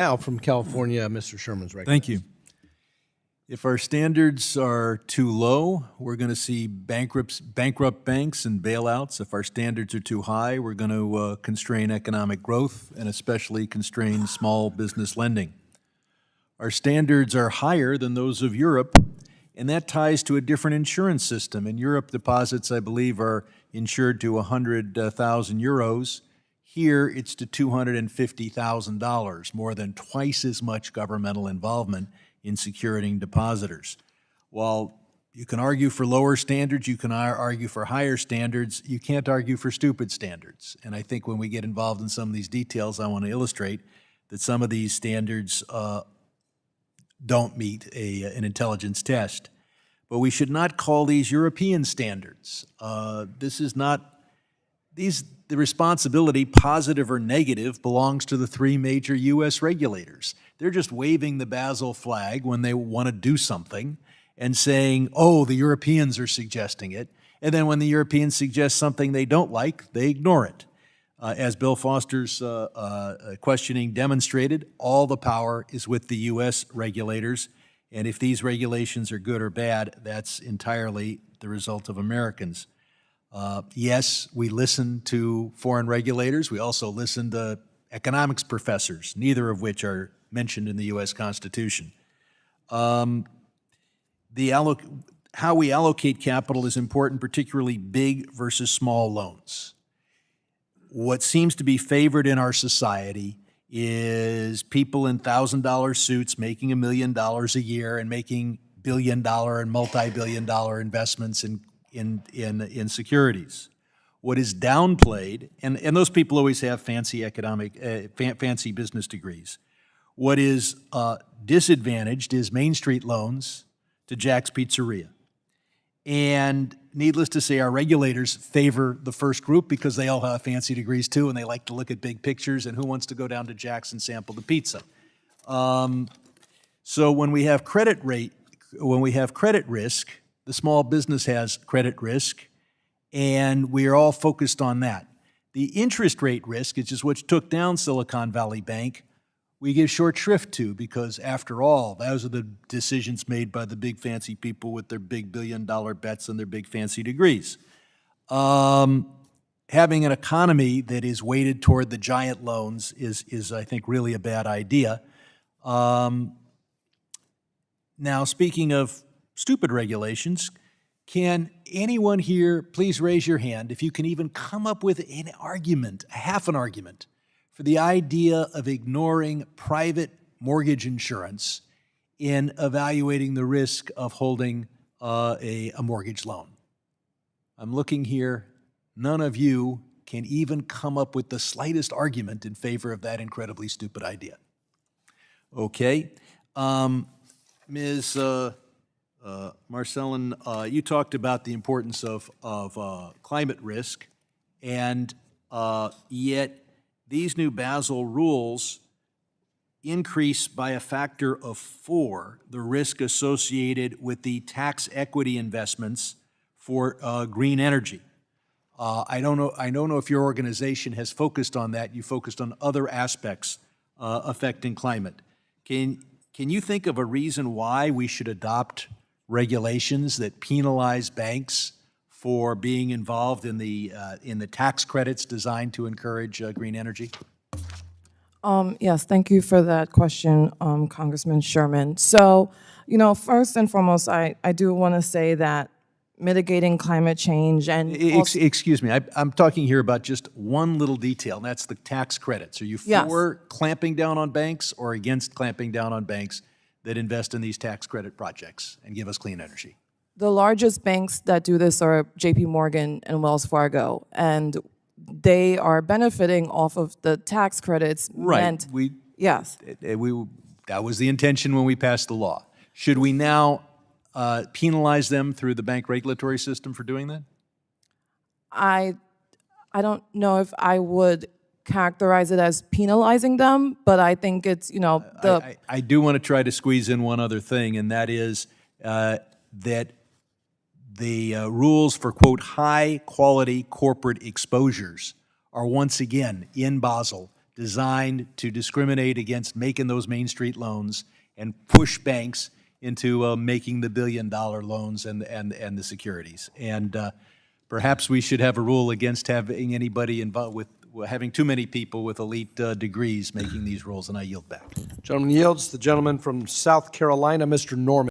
Al from California, Mr. Sherman's recognized. Thank you. If our standards are too low, we're going to see bankrupt banks and bailouts. If our standards are too high, we're going to constrain economic growth and especially constrain small business lending. Our standards are higher than those of Europe, and that ties to a different insurance system. In Europe, deposits, I believe, are insured to 100,000 euros. Here, it's to $250,000, more than twice as much governmental involvement in securing depositors. While you can argue for lower standards, you can argue for higher standards, you can't argue for stupid standards. And I think when we get involved in some of these details, I want to illustrate that some of these standards don't meet an intelligence test. But we should not call these European standards. The responsibility, positive or negative, belongs to the three major U.S. regulators. They're just waving the Basel flag when they want to do something and saying, oh, the Europeans are suggesting it. And then when the Europeans suggest something they don't like, they ignore it. As Bill Foster's questioning demonstrated, all the power is with the U.S. regulators. And if these regulations are good or bad, that's entirely the result of Americans. Yes, we listen to foreign regulators. We also listen to economics professors, neither of which are mentioned in the U.S. Constitution. How we allocate capital is important, particularly big versus small loans. What seems to be favored in our society is people in $1,000 suits making $1 million a year and making billion-dollar and multi-billion-dollar investments in securities. What is downplayed, and those people always have fancy fancy business degrees. What is disadvantaged is Main Street loans to Jack's Pizzeria. And needless to say, our regulators favor the first group because they all have fancy degrees too, and they like to look at big pictures, and who wants to go down to Jack's and sample the pizza? So when we have credit risk, the small business has credit risk, and we are all focused on that. The interest rate risk, which is what took down Silicon Valley Bank, we give short shrift to because, after all, those are the decisions made by the big fancy people with their big billion-dollar bets and their big fancy degrees. Having an economy that is weighted toward the giant loans is I think, really a bad idea. Now, speaking of stupid regulations, can anyone here please raise your hand if you can even come up with an argument, half an argument, for the idea of ignoring private mortgage insurance in evaluating the risk of holding a mortgage loan? I'm looking here. None of you can even come up with the slightest argument in favor of that incredibly stupid idea. Okay. Ms. Marcellin, you talked about the importance of climate risk, and yet these new Basel rules increase by a factor of 4 the risk associated with the tax equity investments for green energy. I don't know if your organization has focused on that. You focused on other aspects affecting climate. Can you think of a reason why we should adopt regulations that penalize banks for being involved in the tax credits designed to encourage green energy? Yes, thank you for that question, Congressman Sherman. So, first and foremost, I do want to say that mitigating climate change and excuse me, I'm talking here about just one little detail, and that's the tax credits. Are you for clamping down on banks or against clamping down on banks that invest in these tax credit projects and give us clean energy? The largest banks that do this are JP Morgan and Wells Fargo, and they are benefiting off of the tax credits. Right. Yes. That was the intention when we passed the law. Should we now penalize them through the bank regulatory system for doing that? I don't know if I would characterize it as penalizing them, but I think it's, I do want to try to squeeze in one other thing, and that is that the rules for, quote, high-quality corporate exposures are once again in Basel designed to discriminate against making those Main Street loans and push banks into making the billion-dollar loans and the securities. And perhaps we should have a rule against having anybody involved with having too many people with elite degrees making these rules, and I yield back. Gentleman yields. The gentleman from South Carolina, Mr. Norman.